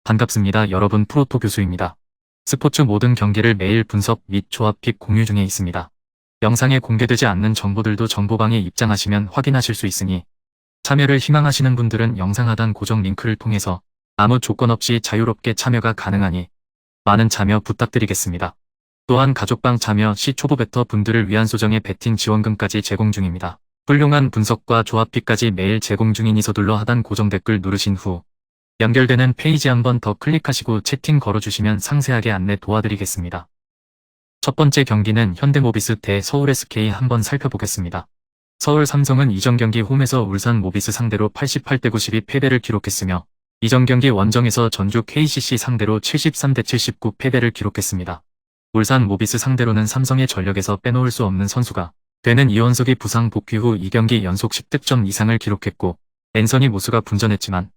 반갑습니다. 여러분, 프로토 교수입니다. 스포츠 모든 경기를 매일 분석 및 조합픽 공유 중에 있습니다. 영상에 공개되지 않는 정보들도 정보방에 입장하시면 확인하실 수 있으니 참여를 희망하시는 분들은 영상 하단 고정 링크를 통해서 아무 조건 없이 자유롭게 참여가 가능하니 많은 참여 부탁드리겠습니다. 또한 가족방 참여 시 초보 베터 분들을 위한 소정의 베팅 지원금까지 제공 중입니다. 훌륭한 분석과 조합픽까지 매일 제공 중이니 서둘러 하단 고정 댓글 누르신 후 연결되는 페이지 한번 더 클릭하시고 채팅 걸어주시면 상세하게 안내 도와드리겠습니다. 첫 번째 경기는 현대모비스 대 서울 SK 한번 살펴보겠습니다. 서울 삼성은 이전 경기 홈에서 울산 모비스 상대로 88대 92 패배를 기록했으며 이전 경기 원정에서 전주 KCC 상대로 73대 79 패배를 기록했습니다. 울산 모비스 상대로는 삼성의 전력에서 빼놓을 수 없는 선수가 되는 이원석이 부상 복귀 후 2경기 연속 10득점 이상을 기록했고 앤서니 모스가 분전했지만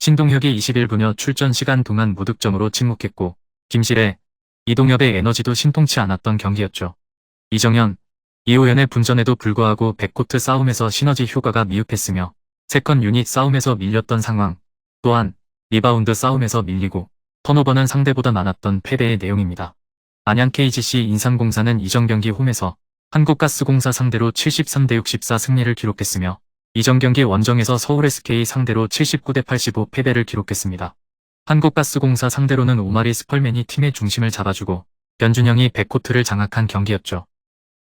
신동혁이 21분여 출전 시간 동안 무득점으로 침묵했고 김실의 이동엽의 에너지도 신통치 않았던 경기였죠. 이정현, 이호연의 분전에도 불구하고 백코트 싸움에서 시너지 효과가 미흡했으며 세컨 유닛 싸움에서 밀렸던 상황, 또한 리바운드 싸움에서 밀리고 턴오버는 상대보다 많았던 패배의 내용입니다. 안양 KGC 인삼공사는 이전 경기 홈에서 한국가스공사 상대로 73대 64 승리를 기록했으며 이전 경기 원정에서 서울 SK 상대로 79대 85 패배를 기록했습니다. 한국가스공사 상대로는 오마리 스펄맨이 팀의 중심을 잡아주고 변준영이 백코트를 장악한 경기였죠.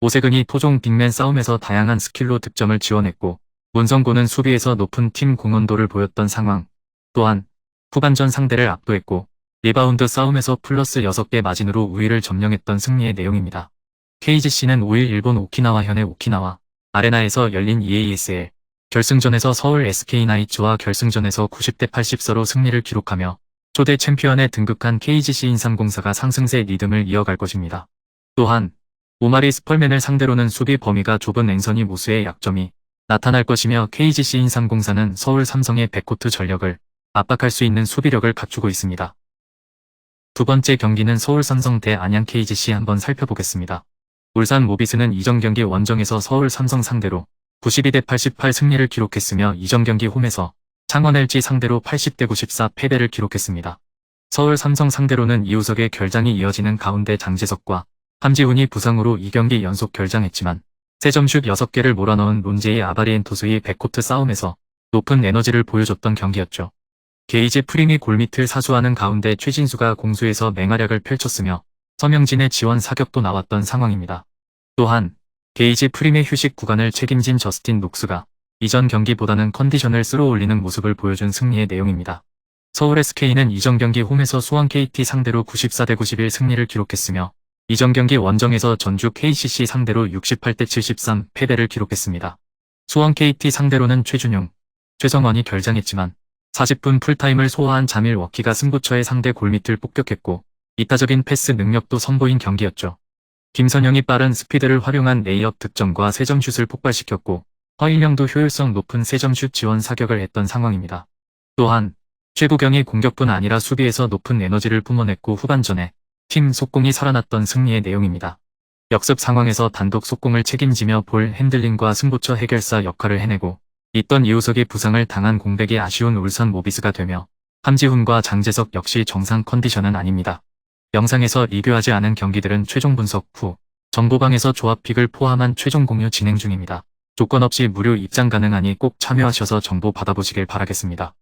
오세근이 토종 빅맨 싸움에서 다양한 스킬로 득점을 지원했고 문성곤은 수비에서 높은 팀 공헌도를 보였던 상황, 또한 후반전 상대를 압도했고 리바운드 싸움에서 플러스 6개 마진으로 우위를 점령했던 승리의 내용입니다. KGC는 5일 일본 오키나와현의 오키나와 아레나에서 열린 EASL 결승전에서 서울 SK나이츠와 결승전에서 90대 80서로 승리를 기록하며 초대 챔피언에 등극한 KGC 인삼공사가 상승세 리듬을 이어갈 것입니다. 또한 오마리 스펄맨을 상대로는 수비 범위가 좁은 앵선이 모스의 약점이 나타날 것이며 KGC 인삼공사는 서울 삼성의 백코트 전력을 압박할 수 있는 수비력을 갖추고 있습니다. 두 번째 경기는 서울 삼성 대 안양 KGC 한번 살펴보겠습니다. 울산 모비스는 이전 경기 원정에서 서울 삼성 상대로 92대 88 승리를 기록했으며 이전 경기 홈에서 창원 LG 상대로 80대 94 패배를 기록했습니다. 서울 삼성 상대로는 이우석의 결장이 이어지는 가운데 장재석과 함지훈이 부상으로 2경기 연속 결장했지만 3점슛 6개를 몰아넣은 론제이 아바리엔토스의 백코트 싸움에서 높은 에너지를 보여줬던 경기였죠. 게이지 프림이 골밑을 사수하는 가운데 최진수가 공수에서 맹활약을 펼쳤으며 서명진의 지원 사격도 나왔던 상황입니다. 또한 게이지 프림의 휴식 구간을 책임진 저스틴 녹스가 이전 경기보다는 컨디션을 쓸어올리는 모습을 보여준 승리의 내용입니다. 서울 SK는 이전 경기 홈에서 수원 KT 상대로 94대 91 승리를 기록했으며 이전 경기 원정에서 전주 KCC 상대로 68대 73 패배를 기록했습니다. 수원 KT 상대로는 최준용, 최성원이 결장했지만 40분 풀타임을 소화한 자밀 워키가 승부처의 상대 골밑을 폭격했고 이타적인 패스 능력도 선보인 경기였죠. 김선영이 빠른 스피드를 활용한 레이업 득점과 3점슛을 폭발시켰고 허일영도 효율성 높은 3점슛 지원 사격을 했던 상황입니다. 또한 최부경이 공격뿐 아니라 수비에서 높은 에너지를 뿜어냈고 후반전에 팀 속공이 살아났던 승리의 내용입니다. 역습 상황에서 단독 속공을 책임지며 볼 핸들링과 승부처 해결사 역할을 해내고 있던 이우석이 부상을 당한 공백이 아쉬운 울산 모비스가 되며 함지훈과 장재석 역시 정상 컨디션은 아닙니다. 영상에서 리뷰하지 않은 경기들은 최종 분석 후 정보방에서 조합픽을 포함한 최종 공유 진행 중입니다. 조건 없이 무료 입장 가능하니 꼭 참여하셔서 정보 받아보시길 바라겠습니다.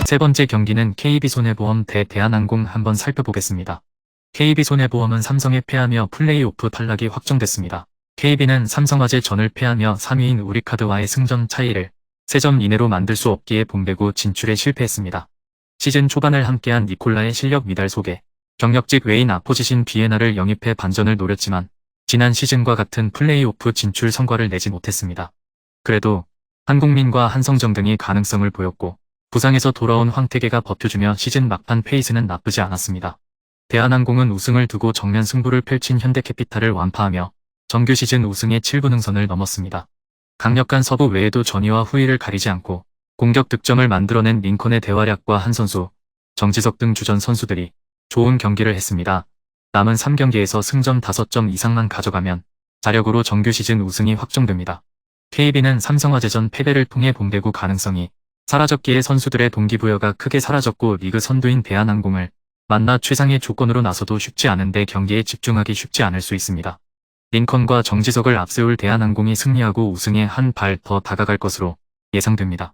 세 번째 경기는 KB손해보험 대 대한항공 한번 살펴보겠습니다. KB손해보험은 삼성에 패하며 플레이오프 탈락이 확정됐습니다. KB는 삼성화재 전을 패하며 3위인 우리카드와의 승점 차이를 3점 이내로 만들 수 없기에 본배구 진출에 실패했습니다. 시즌 초반을 함께한 니콜라의 실력 미달 속에 경력직 외인 아포지신 비에나를 영입해 반전을 노렸지만 지난 시즌과 같은 플레이오프 진출 성과를 내지 못했습니다. 그래도 한국민과 한성정 등이 가능성을 보였고 부상에서 돌아온 황태계가 버텨주며 시즌 막판 페이스는 나쁘지 않았습니다. 대한항공은 우승을 두고 정면 승부를 펼친 현대캐피탈을 완파하며 정규 시즌 우승의 7분 흥선을 넘었습니다. 강력한 서부 외에도 전위와 후위를 가리지 않고 공격 득점을 만들어낸 링컨의 대활약과 한 선수, 정지석 등 주전 선수들이 좋은 경기를 했습니다. 남은 3경기에서 승점 5점 이상만 가져가면 자력으로 정규 시즌 우승이 확정됩니다. KB는 삼성화재전 패배를 통해 봄배구 가능성이 사라졌기에 선수들의 동기부여가 크게 사라졌고 리그 선두인 대한항공을 만나 최상의 조건으로 나서도 쉽지 않은데 경기에 집중하기 쉽지 않을 수 있습니다. 링컨과 정지석을 앞세울 대한항공이 승리하고 우승에 한 발 더 다가갈 것으로 예상됩니다.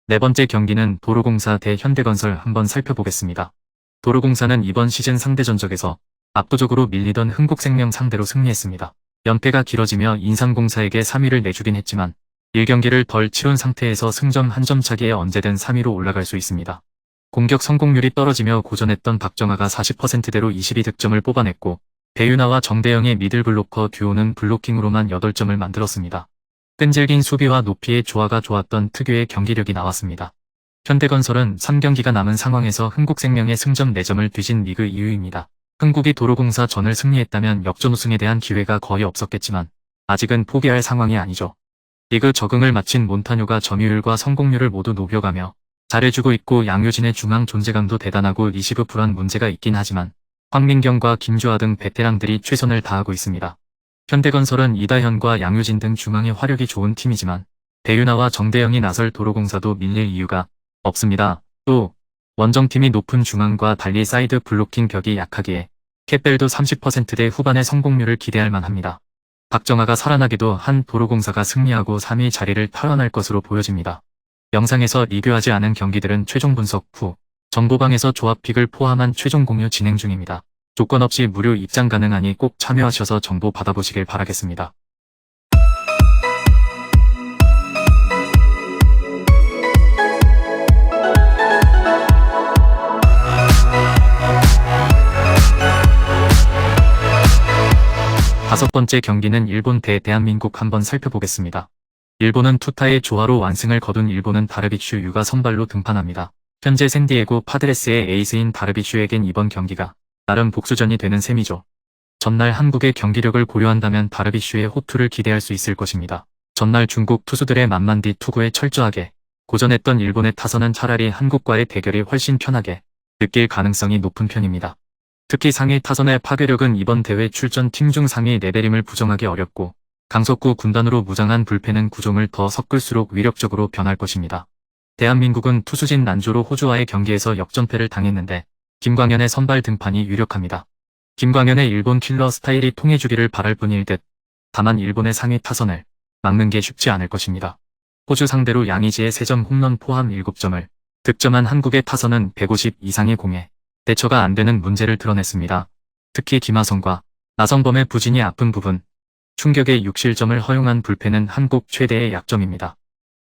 네 번째 경기는 도로공사 대 현대건설 한번 살펴보겠습니다. 도로공사는 이번 시즌 상대 전적에서 압도적으로 밀리던 흥국생명 상대로 승리했습니다. 연패가 길어지며 인삼공사에게 3위를 내주긴 했지만 1경기를 덜 치룬 상태에서 승점 1점 차기에 언제든 3위로 올라갈 수 있습니다. 공격 성공률이 떨어지며 고전했던 박정아가 40%대로 22득점을 뽑아냈고 배윤아와 정대영의 미들블로커 듀오는 블로킹으로만 8점을 만들었습니다. 끈질긴 수비와 높이의 조화가 좋았던 특유의 경기력이 나왔습니다. 현대건설은 3경기가 남은 상황에서 흥국생명의 승점 4점을 뒤진 리그 2위입니다. 흥국이 도로공사 전을 승리했다면 역전 우승에 대한 기회가 거의 없었겠지만 아직은 포기할 상황이 아니죠. 리그 적응을 마친 몬타뇨가 점유율과 성공률을 모두 높여가며 잘해주고 있고 양효진의 중앙 존재감도 대단하고 리시브 불안 문제가 있긴 하지만 황민경과 김주아 등 베테랑들이 최선을 다하고 있습니다. 현대건설은 이다현과 양효진 등 중앙의 화력이 좋은 팀이지만 배윤아와 정대영이 나설 도로공사도 밀릴 이유가 없습니다. 또 원정팀이 높은 중앙과 달리 사이드 블로킹 벽이 약하기에 캣벨도 30%대 후반의 성공률을 기대할 만합니다. 박정아가 살아나기도 한 도로공사가 승리하고 3위 자리를 탈환할 것으로 보여집니다. 영상에서 리뷰하지 않은 경기들은 최종 분석 후 정보방에서 조합픽을 포함한 최종 공유 진행 중입니다. 조건 없이 무료 입장 가능하니 꼭 참여하셔서 정보 받아보시길 바라겠습니다. 다섯 번째 경기는 일본 대 대한민국 한번 살펴보겠습니다. 일본은 투타의 조화로 완승을 거둔 일본은 다르비슈 유가 선발로 등판합니다. 현재 샌디에고 파드레스의 에이스인 다르비슈에겐 이번 경기가 나름 복수전이 되는 셈이죠. 전날 한국의 경기력을 고려한다면 다르비슈의 호투를 기대할 수 있을 것입니다. 전날 중국 투수들의 만만 뒤 투구에 철저하게 고전했던 일본의 타선은 차라리 한국과의 대결이 훨씬 편하게 느낄 가능성이 높은 편입니다. 특히 상위 타선의 파괴력은 이번 대회 출전 팀 중 상위 레벨임을 부정하기 어렵고 강석구 군단으로 무장한 불펜은 구종을 더 섞을수록 위력적으로 변할 것입니다. 대한민국은 투수진 난조로 호주와의 경기에서 역전패를 당했는데 김광현의 선발 등판이 유력합니다. 김광현의 일본 킬러 스타일이 통해주기를 바랄 뿐일 듯 다만 일본의 상위 타선을 막는 게 쉽지 않을 것입니다. 호주 상대로 양의지의 3점 홈런 포함 7점을 득점한 한국의 타선은 150 이상의 공에 대처가 안 되는 문제를 드러냈습니다. 특히 김하성과 나성범의 부진이 아픈 부분, 충격의 6실점을 허용한 불펜은 한국 최대의 약점입니다.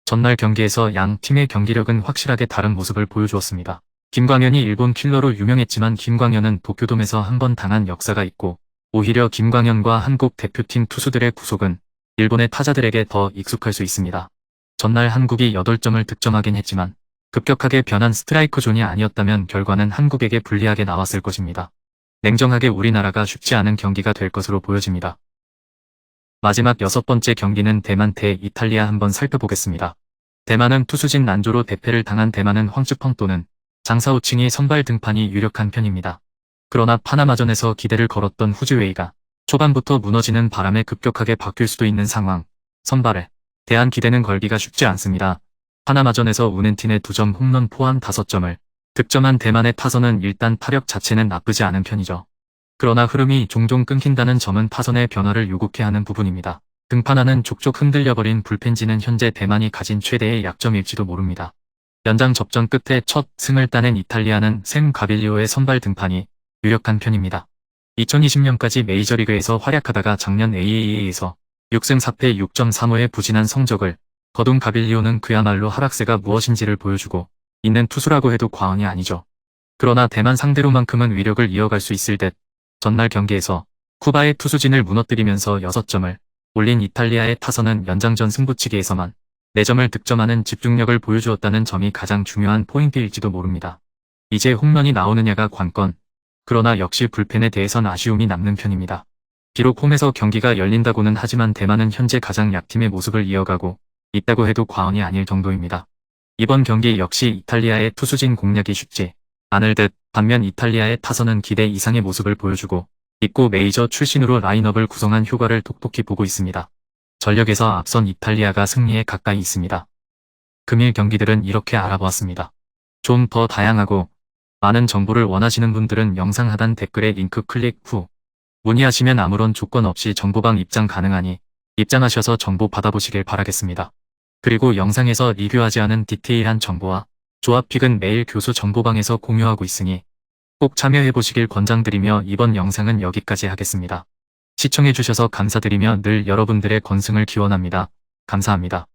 전날 경기에서 양 팀의 경기력은 확실하게 다른 모습을 보여주었습니다. 김광현이 일본 킬러로 유명했지만 김광현은 도쿄돔에서 한 번 당한 역사가 있고 오히려 김광현과 한국 대표팀 투수들의 구속은 일본의 타자들에게 더 익숙할 수 있습니다. 전날 한국이 8점을 득점하긴 했지만 급격하게 변한 스트라이크 존이 아니었다면 결과는 한국에게 불리하게 나왔을 것입니다. 냉정하게 우리나라가 쉽지 않은 경기가 될 것으로 보여집니다. 마지막 6번째 경기는 대만 대 이탈리아 한번 살펴보겠습니다. 대만은 투수진 난조로 대패를 당한 대만은 황츠펑 또는 장사오칭이 선발 등판이 유력한 편입니다. 그러나 파나마전에서 기대를 걸었던 후지웨이가 초반부터 무너지는 바람에 급격하게 바뀔 수도 있는 상황, 선발에 대한 기대는 걸기가 쉽지 않습니다. 파나마전에서 우넨틴의 2점 홈런 포함 5점을 득점한 대만의 타선은 일단 타력 자체는 나쁘지 않은 편이죠. 그러나 흐름이 종종 끊긴다는 점은 타선의 변화를 요구케 하는 부분입니다. 등판하는 족족 흔들려버린 불펜진은 현재 대만이 가진 최대의 약점일지도 모릅니다. 연장 접전 끝에 첫 승을 따낸 이탈리아는 샘 가빌리오의 선발 등판이 유력한 편입니다. 2020년까지 메이저리그에서 활약하다가 작년 AAA에서 6승 4패 6.35의 부진한 성적을 거둔 가빌리오는 그야말로 하락세가 무엇인지를 보여주고 있는 투수라고 해도 과언이 아니죠. 그러나 대만 상대로만큼은 위력을 이어갈 수 있을 듯 전날 경기에서 쿠바의 투수진을 무너뜨리면서 6점을 올린 이탈리아의 타선은 연장전 승부치기에서만 4점을 득점하는 집중력을 보여주었다는 점이 가장 중요한 포인트일지도 모릅니다. 이제 홈런이 나오느냐가 관건, 그러나 역시 불펜에 대해선 아쉬움이 남는 편입니다. 비록 홈에서 경기가 열린다고는 하지만 대만은 현재 가장 약팀의 모습을 이어가고 있다고 해도 과언이 아닐 정도입니다. 이번 경기 역시 이탈리아의 투수진 공략이 쉽지 않을 듯, 반면 이탈리아의 타선은 기대 이상의 모습을 보여주고 있고 메이저 출신으로 라인업을 구성한 효과를 톡톡히 보고 있습니다. 전력에서 앞선 이탈리아가 승리에 가까이 있습니다. 금일 경기들은 이렇게 알아보았습니다. 좀 더 다양하고 많은 정보를 원하시는 분들은 영상 하단 댓글에 링크 클릭 후 문의하시면 아무런 조건 없이 정보방 입장 가능하니 입장하셔서 정보 받아보시길 바라겠습니다. 그리고 영상에서 리뷰하지 않은 디테일한 정보와 조합픽은 매일 교수 정보방에서 공유하고 있으니 꼭 참여해보시길 권장드리며 이번 영상은 여기까지 하겠습니다. 시청해주셔서 감사드리며 늘 여러분들의 건승을 기원합니다. 감사합니다.